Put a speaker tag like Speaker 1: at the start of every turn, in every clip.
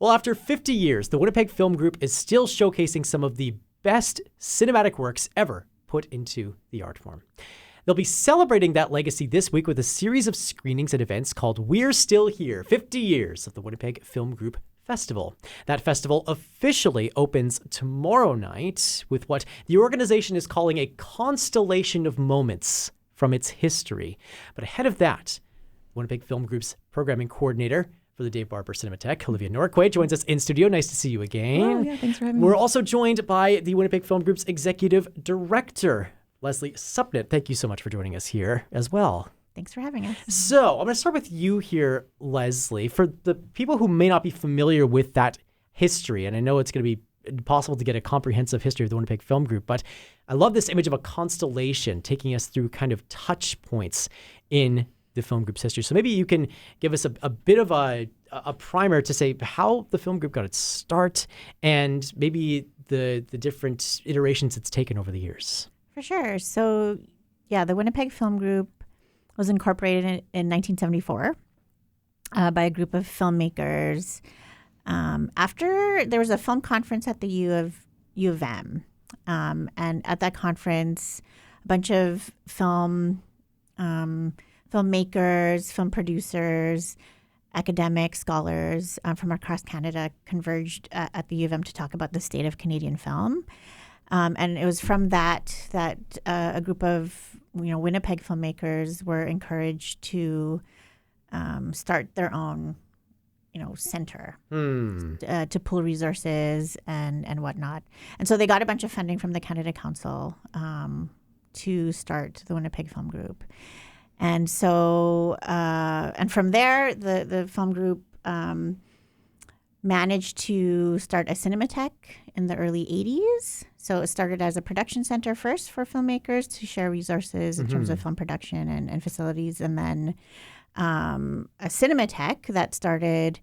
Speaker 1: Well, after 50 years, the Winnipeg Film Group is still showcasing some of the best cinematic works ever put into the art form. They'll be celebrating that legacy this week with a series of screenings and events called We're Still Here, 50 Years of the Winnipeg Film Group Festival. That festival officially opens tomorrow night with what the organization is calling a constellation of moments from its history. But ahead of that, Winnipeg Film Group's programming coordinator for the Dave Barber Cinematheque, Olivia Norquay, joins us in studio. Nice to see you again.
Speaker 2: Oh, yeah, thanks for having me.
Speaker 1: We're also joined by the Winnipeg Film Group's executive director, Leslie Supnet. Thank you so much for joining us here as well.
Speaker 2: Thanks for having us.
Speaker 1: So I'm going to start with you here, Leslie. For the people who may not be familiar with that history, and I know it's going to be impossible to get a comprehensive history of the Winnipeg Film Group, but I love this image of a constellation taking us through kind of touch points in the film group's history. So maybe you can give us a bit of a primer to say how the film group got its start and maybe the different iterations it's taken over the years.
Speaker 2: For sure. So, yeah, the Winnipeg Film Group was incorporated in 1974 by a group of filmmakers after there was a film conference at the U of M. And at that conference, a bunch of filmmakers, film producers, academics, scholars from across Canada converged at the U of M to talk about the state of Canadian film. And it was from that a group of Winnipeg filmmakers were encouraged to start their own center to pool resources and whatnot. And so they got a bunch of funding from the Canada Council to start the Winnipeg Film Group. And so and from there, the film group managed to start a cinematheque in the early 80s. So it started as a production center first for filmmakers to share resources in terms of film production and facilities. And then a cinematheque that started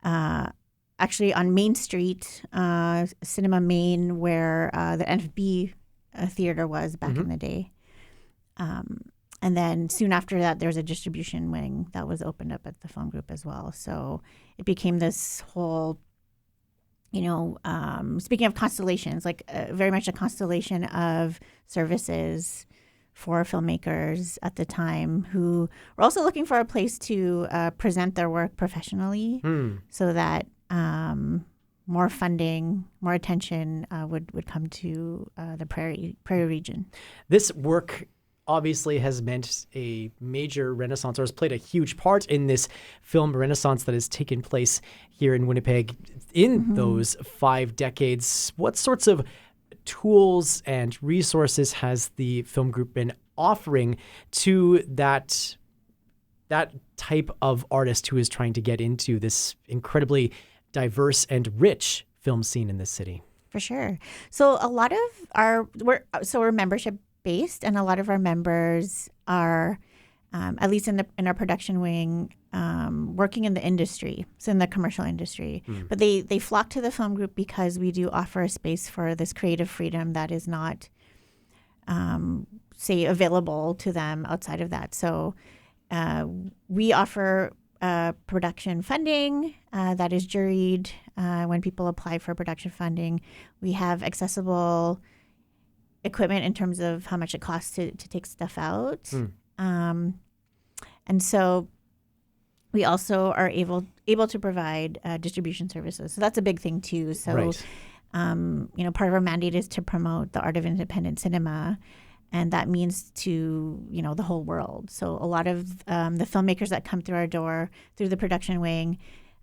Speaker 2: actually on Main Street, Cinema Main, where the NFB theater was back in the day. And then soon after that, there was a distribution wing that was opened up at the film group as well. So it became this whole, speaking of constellations, like very much a constellation of services for filmmakers at the time who were also looking for a place to present their work professionally so that more funding, more attention would come to the prairie region.
Speaker 1: This work obviously has meant a major renaissance, or has played a huge part in this film renaissance that has taken place here in Winnipeg in those 5 decades. What sorts of tools and resources has the film group been offering to that type of artist who is trying to get into this incredibly diverse and rich film scene in this city?
Speaker 2: For sure. So a lot of we're membership based, and a lot of our members are, at least in our production wing, working in the industry, so in the commercial industry. But they flock to the film group because we do offer a space for this creative freedom that is not, say, available to them outside of that. So we offer production funding that is juried when people apply for production funding. We have accessible equipment in terms of how much it costs to take stuff out. And so we also are able to provide distribution services. So that's a big thing too. So,
Speaker 1: right.
Speaker 2: Part of our mandate is to promote the art of independent cinema. And that means to, the whole world. So a lot of the filmmakers that come through our door, through the production wing,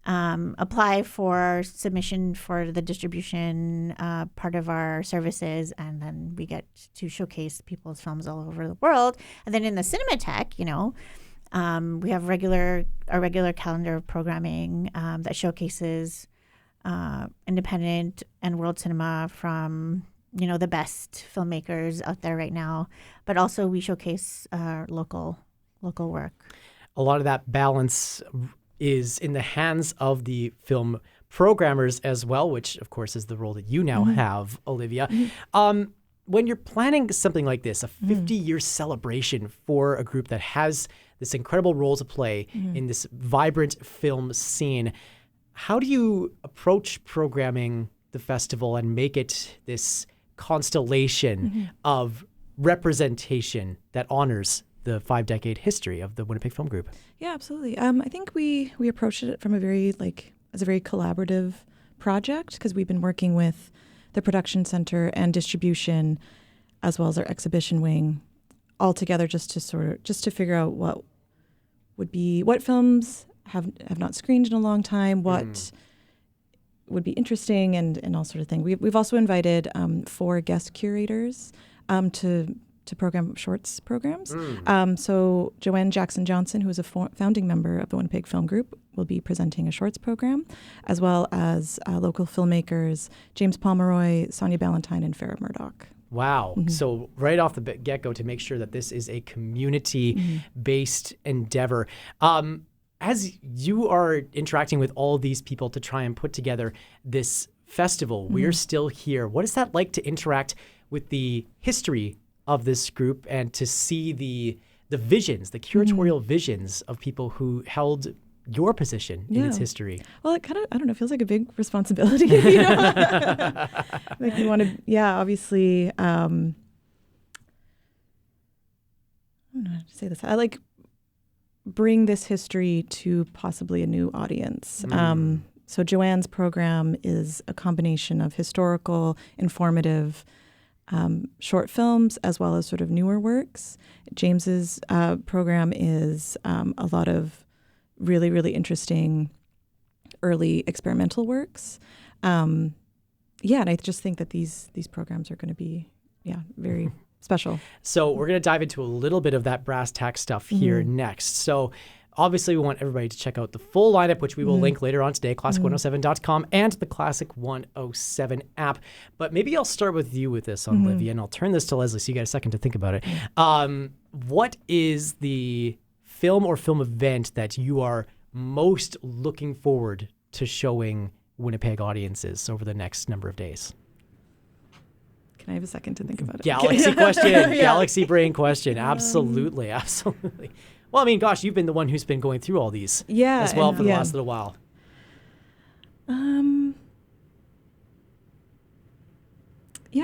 Speaker 2: apply for submission for the distribution part of our services, and then we get to showcase people's films all over the world. And then in the Cinematheque, we have a regular calendar of programming that showcases independent and world cinema from the best filmmakers out there right now, but also we showcase local work.
Speaker 1: A lot of that balance is in the hands of the film programmers as well, which of course is the role that you now have, Olivia. When you're planning something like this, a 50-year celebration for a group that has this incredible role to play in this vibrant film scene, How do you approach programming the festival and make it this constellation of representation that honors the 5-decade history of the Winnipeg Film Group?
Speaker 3: Yeah, absolutely. I think we approached it from as a very collaborative project, because we've been working with the production center and distribution, as well as our exhibition wing, all together just to figure out what films have not screened in a long time, what would be interesting, and all sort of thing. We've also invited 4 guest curators to program shorts programs. So Joanne Jackson-Johnson, who is a founding member of the Winnipeg Film Group, will be presenting a shorts program, as well as local filmmakers James Pomeroy, Sonia Ballantyne, and Farrah Murdoch.
Speaker 1: Wow. So right off the get-go, to make sure that this is a community-based endeavor. As you are interacting with all these people to try and put together this festival, we're still here. What is that like to interact with the history of this group and to see the visions, the curatorial visions of people who held your position in its history?
Speaker 3: Well, it kind of, I don't know, feels like a big responsibility, you know? Like you want to, obviously, I don't know how to say this. I bring this history to possibly a new audience. So Joanne's program is a combination of historical, informative, short films, as well as sort of newer works. James's program is a lot of really, really interesting early experimental works. And I just think that these programs are going to be, very special.
Speaker 1: So we're going to dive into a little bit of that brass tack stuff here next. So obviously we want everybody to check out the full lineup, which we will link later on today, classic107.com and the Classic 107 app. But maybe I'll start with you with this, Olivia, and I'll turn this to Leslie so you got a second to think about it. What is the film or film event that you are most looking forward to showing Winnipeg audiences over the next number of days?
Speaker 3: Can I have a second to think about it?
Speaker 1: Galaxy question, galaxy brain question. Absolutely, absolutely. Well, I mean, gosh, you've been the one who's been going through all these as well for the last little while.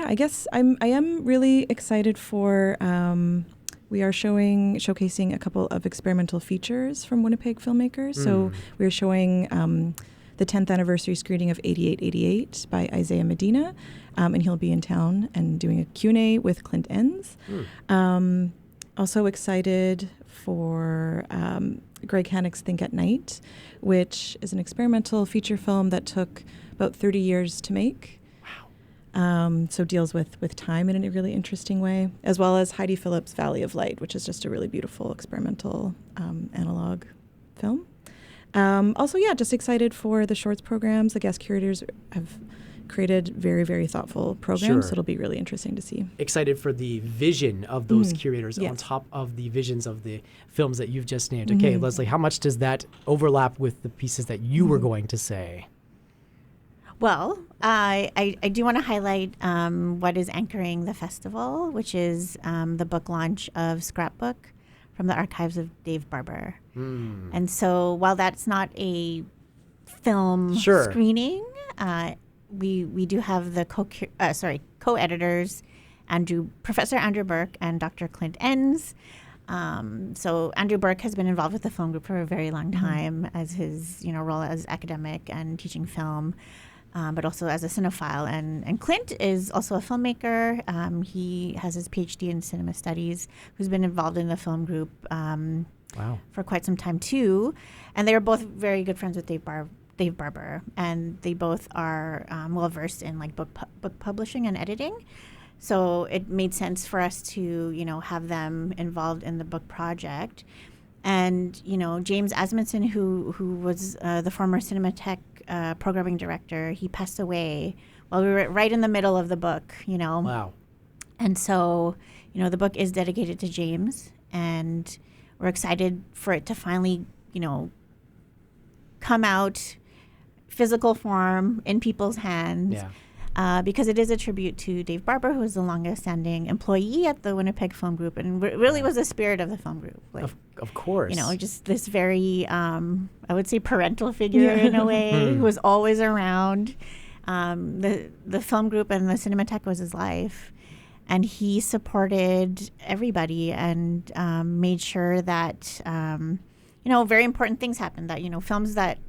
Speaker 3: I guess I am really excited for, we are showcasing a couple of experimental features from Winnipeg filmmakers. So we're showing the 10th anniversary screening of 8888 by Isaiah Medina, and he'll be in town and doing a Q&A with Clint Enns. Also excited for Greg Hannock's Think at Night, which is an experimental feature film that took about 30 years to make. Wow. So deals with time in a really interesting way, as well as Heidi Phillips' Valley of Light, which is just a really beautiful experimental analog film. Also, just excited for the shorts programs. The guest curators have created very, very thoughtful programs, so it'll be really interesting to see.
Speaker 1: Excited for the vision of those curators on top of the visions of the films that you've just named. Okay, Leslie, how much does that overlap with the pieces that you were going to say?
Speaker 2: Well, I do want to highlight what is anchoring the festival, which is the book launch of Scrapbook from the archives of Dave Barber. And so while that's not a film screening, we do have the co-editors, Professor Andrew Burke and Dr. Clint Enns. So Andrew Burke has been involved with the film group for a very long time as his role as academic and teaching film, but also as a cinephile. And Clint is also a filmmaker. He has his PhD in cinema studies, who's been involved in the film group for quite some time too. And they are both very good friends with Dave Barber, and they both are well versed in book publishing and editing. So it made sense for us to have them involved in the book project. And James Asmundson, who was the former Cinematheque programming director, he passed away while we were right in the middle of the book.
Speaker 1: Wow.
Speaker 2: And so the book is dedicated to James, and we're excited for it to finally come out physical form in people's hands. because it is a tribute to Dave Barber, who was the longest-standing employee at the Winnipeg Film Group, and really was the spirit of the film group. Like,
Speaker 1: of course.
Speaker 2: You know, just this very, I would say, parental figure in a way, who was always around. The film group and the Cinematheque was his life. And he supported everybody and made sure that, very important things happened. That, films that,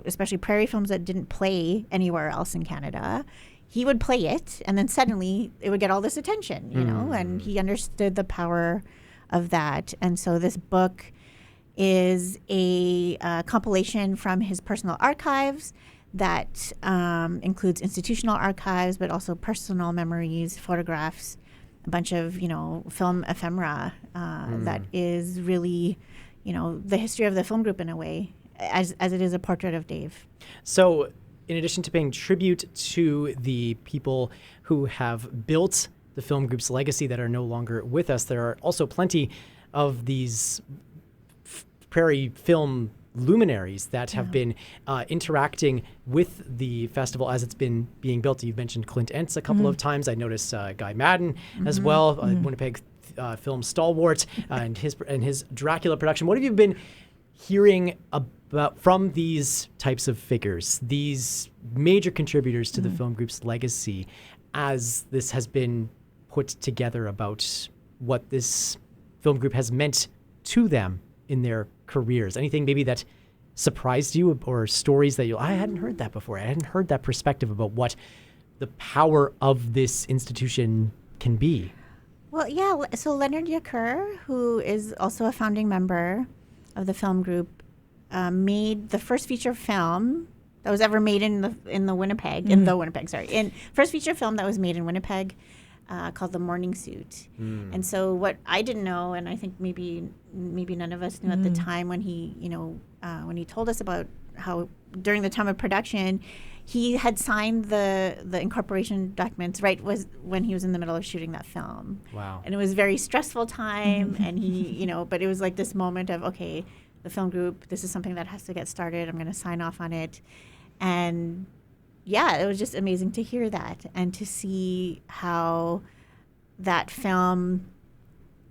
Speaker 2: especially prairie films that didn't play anywhere else in Canada, he would play it, and then suddenly it would get all this attention, and he understood the power of that. And so this book is a compilation from his personal archives that includes institutional archives, but also personal memories, photographs, a bunch of, film ephemera that is really, the history of the film group in a way, as it is a portrait of Dave.
Speaker 1: So in addition to paying tribute to the people who have built the film group's legacy that are no longer with us, there are also plenty of these prairie film luminaries that have been interacting with the festival as it's been being built. You've mentioned Clint Entz a couple of times. I noticed Guy Madden as well, Winnipeg film stalwart, and his Dracula production. What have you been hearing about from these types of figures, these major contributors to the film group's legacy, as this has been put together, about what this film group has meant to them in their careers? Anything maybe that surprised you, or stories that I hadn't heard that before. I hadn't heard that perspective about what the power of this institution can be.
Speaker 2: Well, yeah. So Leonard Yakur, who is also a founding member of the film group, made the first feature film that was ever made in Winnipeg. First feature film that was made in Winnipeg, called The Morning Suit. And so what I didn't know, and I think maybe none of us knew at the time when he told us about how during the time of production, he had signed the incorporation documents was when he was in the middle of shooting that film.
Speaker 1: Wow.
Speaker 2: And it was a very stressful time, and he, but it was like this moment of, okay, the film group, this is something that has to get started. I'm going to sign off on it. And yeah, it was just amazing to hear that and to see how that film,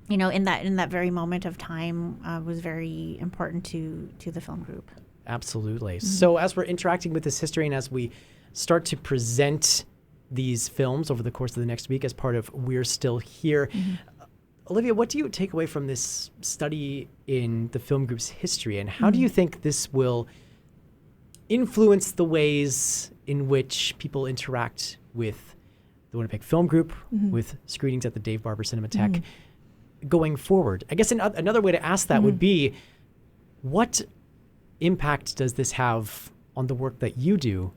Speaker 2: in that very moment of time, was very important to the film group.
Speaker 1: Absolutely. So as we're interacting with this history and as we start to present these films over the course of the next week as part of We're Still Here, Olivia, what do you take away from this study in the film group's history, and how do you think this will influence the ways in which people interact with the Winnipeg Film Group, with screenings at the Dave Barber Cinematheque going forward? I guess another way to ask that would be, what impact does this have on the work that you do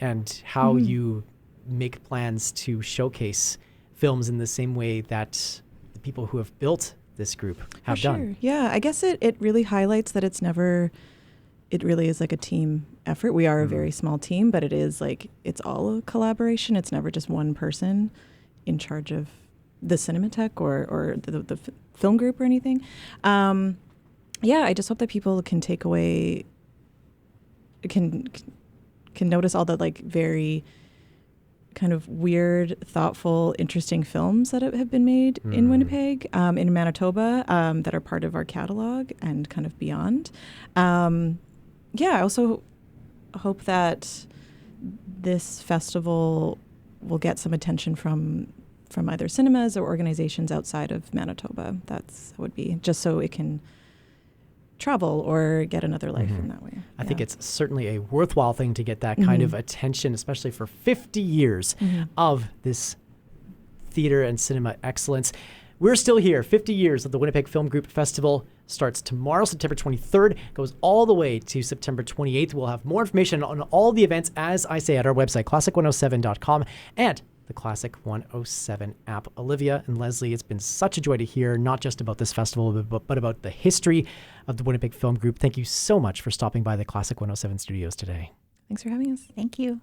Speaker 1: and how you make plans to showcase films in the same way that the people who have built this group have done?
Speaker 3: Yeah, I guess it really highlights that it really is like a team effort. We are a very small team, but it is like, it's all a collaboration. It's never just one person in charge of the Cinematheque or the film group or anything. I just hope that people can take away, can notice all the like very kind of weird, thoughtful, interesting films that have been made in Winnipeg, in Manitoba, that are part of our catalog and kind of beyond. I also hope that this festival will get some attention from either cinemas or organizations outside of Manitoba. That would be just so it can travel or get another life in that way.
Speaker 1: I think it's certainly a worthwhile thing to get that kind of attention, especially for 50 years of this theater and cinema excellence. We're Still Here. 50 years of the Winnipeg Film Group Festival starts tomorrow, September 23rd, goes all the way to September 28th. We'll have more information on all the events, as I say, at our website, classic107.com, and the Classic 107 app. Olivia and Leslie, it's been such a joy to hear not just about this festival, but about the history of the Winnipeg Film Group. Thank you so much for stopping by the Classic 107 studios today.
Speaker 3: Thanks for having us.
Speaker 2: Thank you.